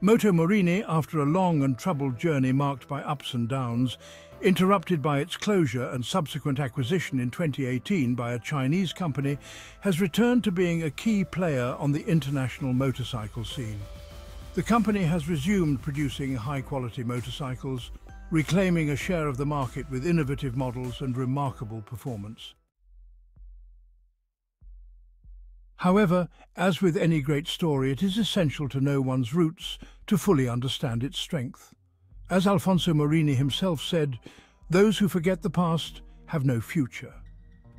Moto Morini, after a long and troubled journey marked by ups and downs, interrupted by its closure and subsequent acquisition in 2018 by a Chinese company, has returned to being a key player on the international motorcycle scene. The company has resumed producing high-quality motorcycles, reclaiming a share of the market with innovative models and remarkable performance. However, as with any great story, it is essential to know one's roots to fully understand its strength. As Alfonso Morini himself said, "Those who forget the past have no future."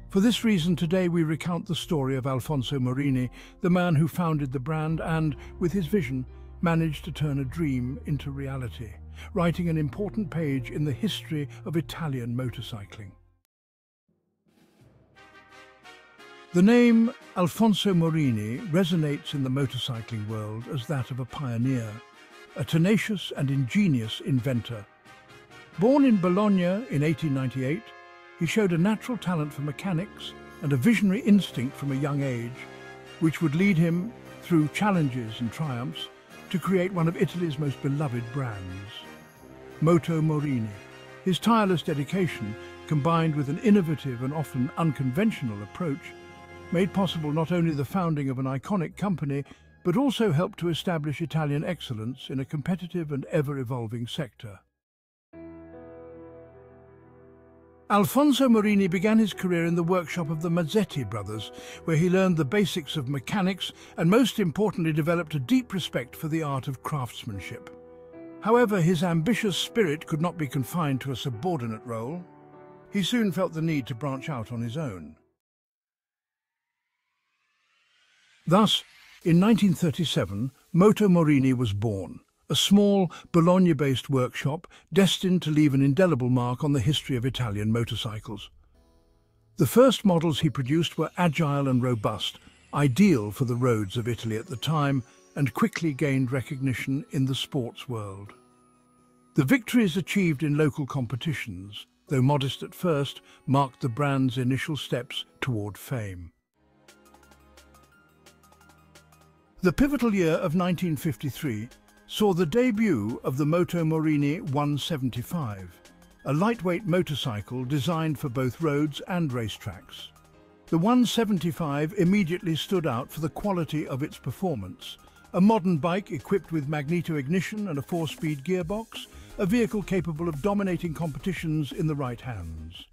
For this reason, today we recount the story of Alfonso Morini, the man who founded the brand and, with his vision, managed to turn a dream into reality, writing an important page in the history of Italian motorcycling. The name Alfonso Morini resonates in the motorcycling world as that of a pioneer, a tenacious and ingenious inventor. Born in Bologna in 1898, he showed a natural talent for mechanics and a visionary instinct from a young age, which would lead him, through challenges and triumphs, to create one of Italy's most beloved brands, Moto Morini. His tireless dedication, combined with an innovative and often unconventional approach, made possible not only the founding of an iconic company, but also helped to establish Italian excellence in a competitive and ever-evolving sector. Alfonso Morini began his career in the workshop of the Mazzetti brothers, where he learned the basics of mechanics and, most importantly, developed a deep respect for the art of craftsmanship. However, his ambitious spirit could not be confined to a subordinate role. He soon felt the need to branch out on his own. Thus, in 1937, Moto Morini was born, a small Bologna-based workshop destined to leave an indelible mark on the history of Italian motorcycles. The first models he produced were agile and robust, ideal for the roads of Italy at the time, and quickly gained recognition in the sports world. The victories achieved in local competitions, though modest at first, marked the brand's initial steps toward fame. The pivotal year of 1953 saw the debut of the Moto Morini 175, a lightweight motorcycle designed for both roads and racetracks. The 175 immediately stood out for the quality of its performance. A modern bike equipped with magneto-ignition and a 4-speed gearbox, a vehicle capable of dominating competitions in the right hands.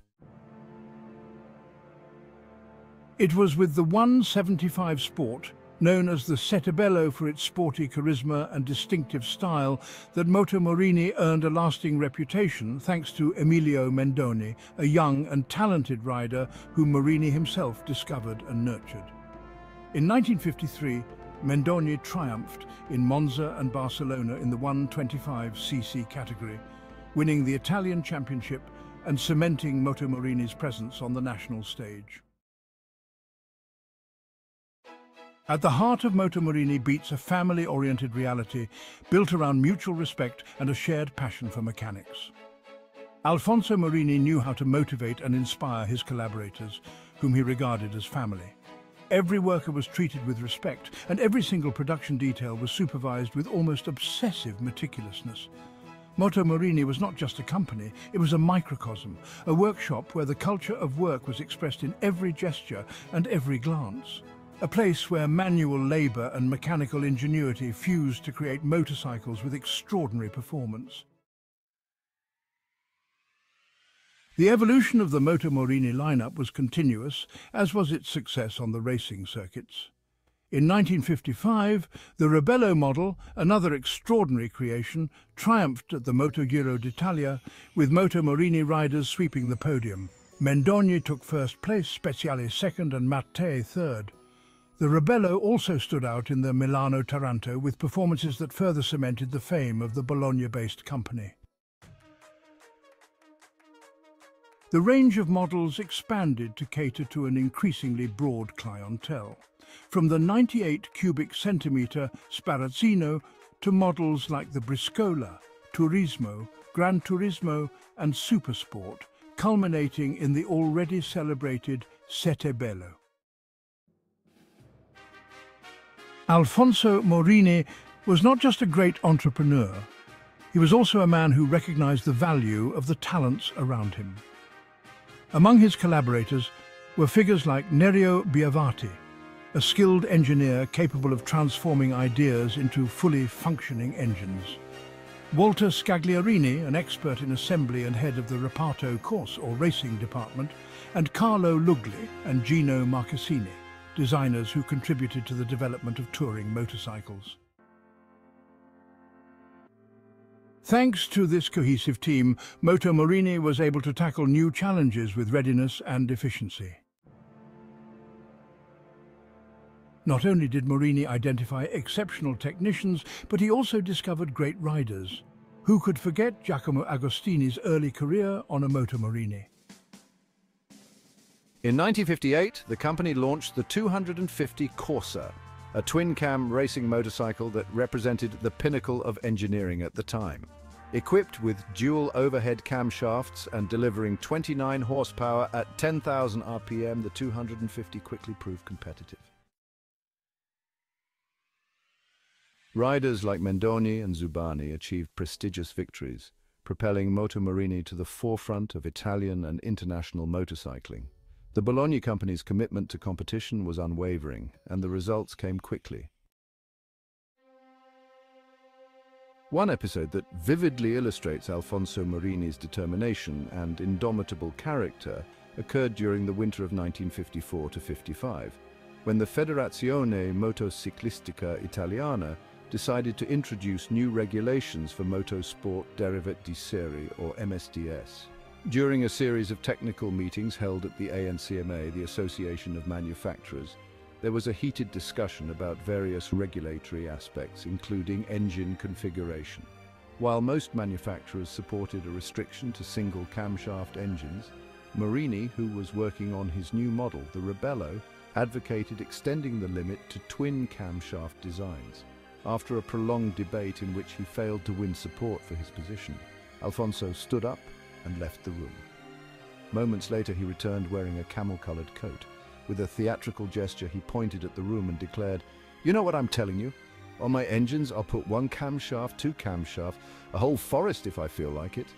It was with the 175 Sport, known as the Settebello for its sporty charisma and distinctive style, that Moto Morini earned a lasting reputation thanks to Emilio Mendogni, a young and talented rider whom Morini himself discovered and nurtured. In 1953, Mendogni triumphed in Monza and Barcelona in the 125cc category, winning the Italian championship and cementing Moto Morini's presence on the national stage. At the heart of Moto Morini beats a family-oriented reality built around mutual respect and a shared passion for mechanics. Alfonso Morini knew how to motivate and inspire his collaborators, whom he regarded as family. Every worker was treated with respect, and every single production detail was supervised with almost obsessive meticulousness. Moto Morini was not just a company, it was a microcosm, a workshop where the culture of work was expressed in every gesture and every glance. A place where manual labour and mechanical ingenuity fused to create motorcycles with extraordinary performance. The evolution of the Moto Morini lineup was continuous, as was its success on the racing circuits. In 1955, the Rebello model, another extraordinary creation, triumphed at the Moto Giro d'Italia, with Moto Morini riders sweeping the podium. Mendogni took first place, Speciale second and Mattei third. The Rebello also stood out in the Milano-Taranto with performances that further cemented the fame of the Bologna-based company. The range of models expanded to cater to an increasingly broad clientele, from the 98 cubic centimetre Sparazzino to models like the Briscola, Turismo, Gran Turismo and Supersport, culminating in the already celebrated Settebello. Alfonso Morini was not just a great entrepreneur, he was also a man who recognized the value of the talents around him. Among his collaborators were figures like Nerio Biavati, a skilled engineer capable of transforming ideas into fully functioning engines; Walter Scagliarini, an expert in assembly and head of the Reparto course or racing department; and Carlo Lugli and Gino Marchesini, designers who contributed to the development of touring motorcycles. Thanks to this cohesive team, Moto Morini was able to tackle new challenges with readiness and efficiency. Not only did Morini identify exceptional technicians, but he also discovered great riders. Who could forget Giacomo Agostini's early career on a Moto Morini? In 1958, the company launched the 250 Corsa, a twin-cam racing motorcycle that represented the pinnacle of engineering at the time. Equipped with dual overhead camshafts and delivering 29 horsepower at 10,000 RPM, the 250 quickly proved competitive. Riders like Mendogni and Zubani achieved prestigious victories, propelling Moto Morini to the forefront of Italian and international motorcycling. The Bologna company's commitment to competition was unwavering, and the results came quickly. One episode that vividly illustrates Alfonso Morini's determination and indomitable character occurred during the winter of 1954-55, when the Federazione Motociclistica Italiana decided to introduce new regulations for motorsport derivat di serie, or MSDS. During a series of technical meetings held at the ANCMA, the Association of Manufacturers, there was a heated discussion about various regulatory aspects, including engine configuration. While most manufacturers supported a restriction to single camshaft engines, Morini, who was working on his new model, the Rebello, advocated extending the limit to twin camshaft designs. After a prolonged debate in which he failed to win support for his position, Alfonso stood up and left the room. Moments later, he returned wearing a camel-colored coat. With a theatrical gesture, he pointed at the room and declared, "You know what I'm telling you? On my engines, I'll put one camshaft, two camshaft, a whole forest if I feel like it."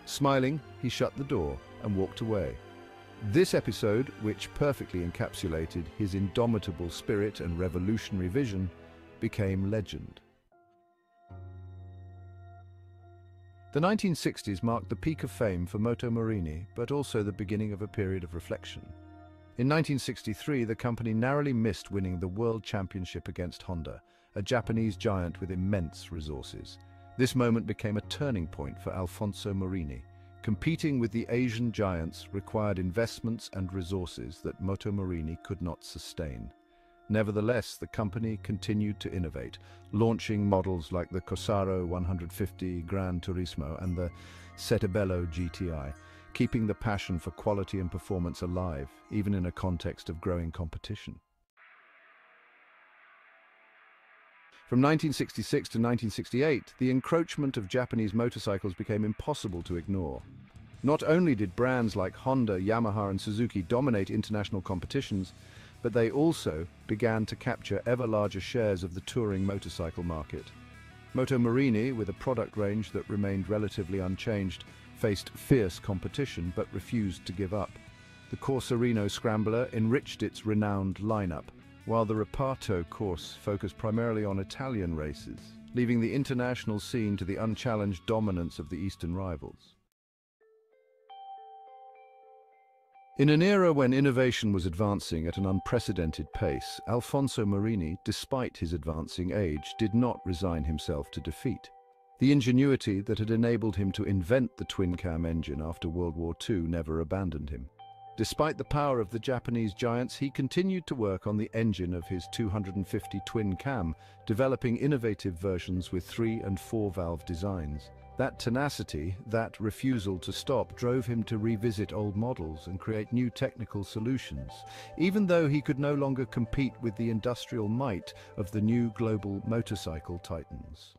Smiling, he shut the door and walked away. This episode, which perfectly encapsulated his indomitable spirit and revolutionary vision, became legend. The 1960s marked the peak of fame for Moto Morini, but also the beginning of a period of reflection. In 1963, the company narrowly missed winning the World Championship against Honda, a Japanese giant with immense resources. This moment became a turning point for Alfonso Morini. Competing with the Asian giants required investments and resources that Moto Morini could not sustain. Nevertheless, the company continued to innovate, launching models like the Corsaro 150 Gran Turismo and the Settebello GTI, keeping the passion for quality and performance alive, even in a context of growing competition. From 1966 to 1968, the encroachment of Japanese motorcycles became impossible to ignore. Not only did brands like Honda, Yamaha and Suzuki dominate international competitions, but they also began to capture ever larger shares of the touring motorcycle market. Moto Morini, with a product range that remained relatively unchanged, faced fierce competition but refused to give up. The Corsarino Scrambler enriched its renowned lineup, while the Reparto course focused primarily on Italian races, leaving the international scene to the unchallenged dominance of the Eastern rivals. In an era when innovation was advancing at an unprecedented pace, Alfonso Morini, despite his advancing age, did not resign himself to defeat. The ingenuity that had enabled him to invent the twin-cam engine after World War II never abandoned him. Despite the power of the Japanese giants, he continued to work on the engine of his 250 twin-cam, developing innovative versions with 3- and 4-valve designs. That tenacity, that refusal to stop, drove him to revisit old models and create new technical solutions, even though he could no longer compete with the industrial might of the new global motorcycle titans.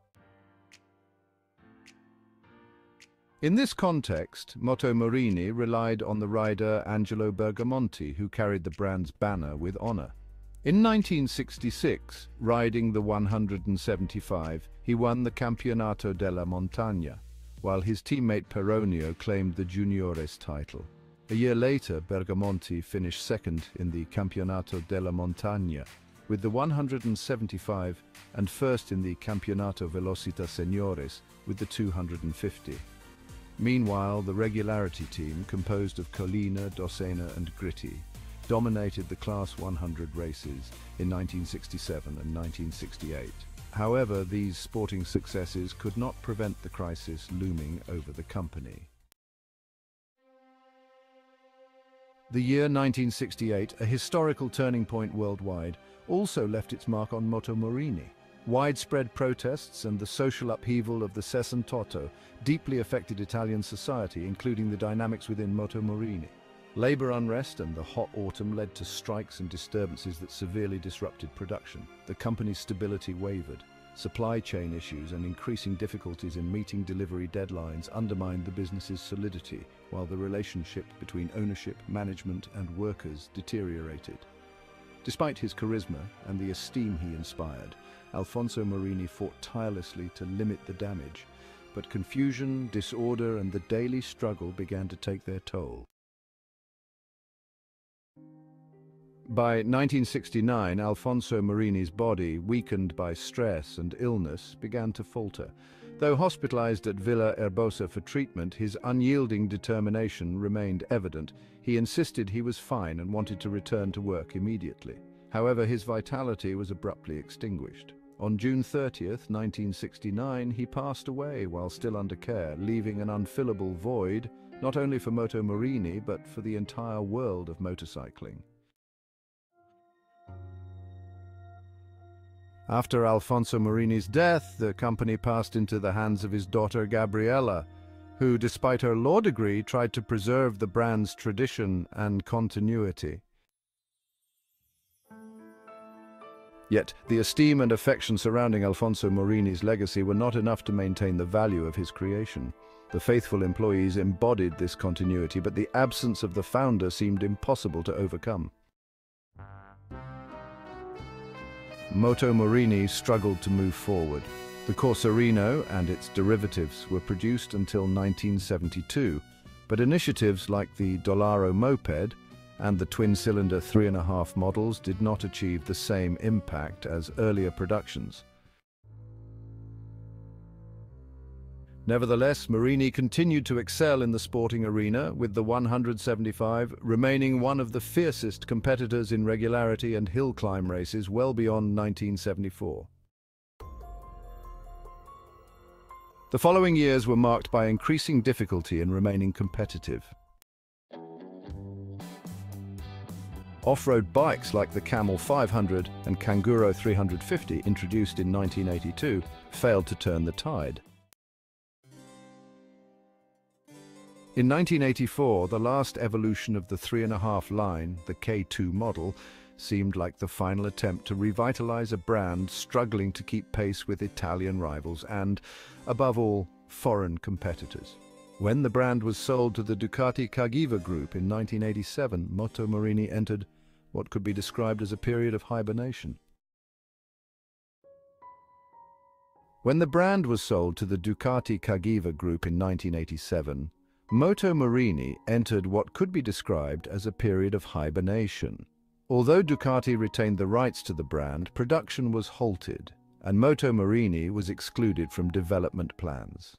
In this context, Moto Morini relied on the rider Angelo Bergamonti, who carried the brand's banner with honor. In 1966, riding the 175, he won the Campionato della Montagna, while his teammate Peronio claimed the Juniores title. A year later, Bergamonti finished second in the Campionato della Montagna with the 175 and first in the Campionato Velocità Seniores with the 250. Meanwhile, the regularity team, composed of Collina, Dossena and Gritti, dominated the Class 100 races in 1967 and 1968. However, these sporting successes could not prevent the crisis looming over the company. The year 1968, a historical turning point worldwide, also left its mark on Moto Morini. Widespread protests and the social upheaval of the Sessantotto deeply affected Italian society, including the dynamics within Moto Morini. Labor unrest and the hot autumn led to strikes and disturbances that severely disrupted production. The company's stability wavered. Supply chain issues and increasing difficulties in meeting delivery deadlines undermined the business's solidity, while the relationship between ownership, management, and workers deteriorated. Despite his charisma and the esteem he inspired, Alfonso Morini fought tirelessly to limit the damage, but confusion, disorder, and the daily struggle began to take their toll. By 1969, Alfonso Morini's body, weakened by stress and illness, began to falter. Though hospitalized at Villa Erbosa for treatment, his unyielding determination remained evident. He insisted he was fine and wanted to return to work immediately. However, his vitality was abruptly extinguished. On June 30th, 1969, he passed away while still under care, leaving an unfillable void, not only for Moto Morini, but for the entire world of motorcycling. After Alfonso Morini's death, the company passed into the hands of his daughter Gabriella, who, despite her law degree, tried to preserve the brand's tradition and continuity. Yet, the esteem and affection surrounding Alfonso Morini's legacy were not enough to maintain the value of his creation. The faithful employees embodied this continuity, but the absence of the founder seemed impossible to overcome. Moto Morini struggled to move forward. The Corsorino and its derivatives were produced until 1972, but initiatives like the Dollaro moped and the twin-cylinder 3.5 models did not achieve the same impact as earlier productions. Nevertheless, Morini continued to excel in the sporting arena, with the 175 remaining one of the fiercest competitors in regularity and hill climb races well beyond 1974. The following years were marked by increasing difficulty in remaining competitive. Off-road bikes like the Camel 500 and Kanguro 350, introduced in 1982, failed to turn the tide. In 1984, the last evolution of the 3.5 line, the K2 model, seemed like the final attempt to revitalize a brand struggling to keep pace with Italian rivals and, above all, foreign competitors. When the brand was sold to the Ducati Cagiva Group in 1987, Moto Morini entered what could be described as a period of hibernation. When the brand was sold to the Ducati Cagiva Group in 1987, Moto Morini entered what could be described as a period of hibernation. Although Ducati retained the rights to the brand, production was halted, and Moto Morini was excluded from development plans.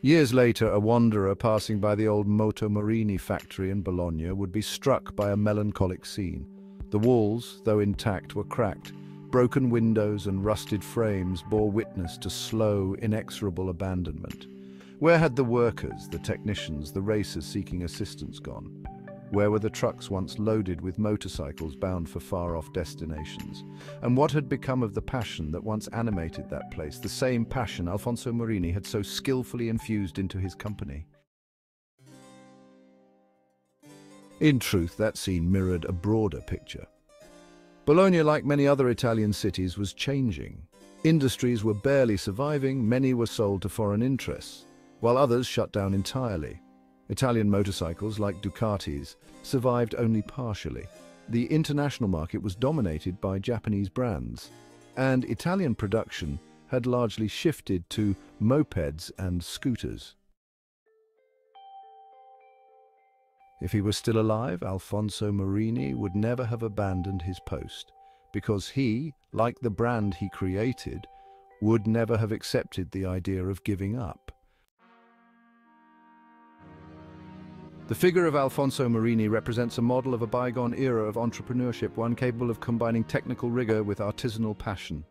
Years later, a wanderer passing by the old Moto Morini factory in Bologna would be struck by a melancholic scene. The walls, though intact, were cracked. Broken windows and rusted frames bore witness to slow, inexorable abandonment. Where had the workers, the technicians, the racers seeking assistance gone? Where were the trucks once loaded with motorcycles bound for far-off destinations? And what had become of the passion that once animated that place, the same passion Alfonso Morini had so skillfully infused into his company? In truth, that scene mirrored a broader picture. Bologna, like many other Italian cities, was changing. Industries were barely surviving, many were sold to foreign interests, while others shut down entirely. Italian motorcycles, like Ducatis, survived only partially. The international market was dominated by Japanese brands, and Italian production had largely shifted to mopeds and scooters. If he were still alive, Alfonso Morini would never have abandoned his post, because he, like the brand he created, would never have accepted the idea of giving up. The figure of Alfonso Morini represents a model of a bygone era of entrepreneurship, one capable of combining technical rigor with artisanal passion.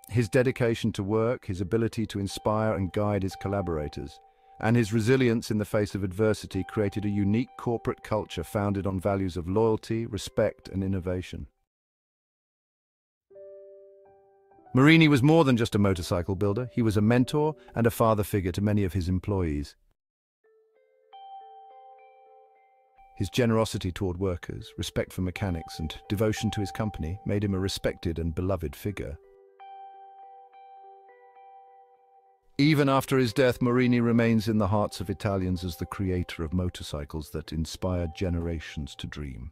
His dedication to work, his ability to inspire and guide his collaborators, and his resilience in the face of adversity created a unique corporate culture founded on values of loyalty, respect, and innovation. Morini was more than just a motorcycle builder. He was a mentor and a father figure to many of his employees. His generosity toward workers, respect for mechanics, and devotion to his company made him a respected and beloved figure. Even after his death, Morini remains in the hearts of Italians as the creator of motorcycles that inspired generations to dream.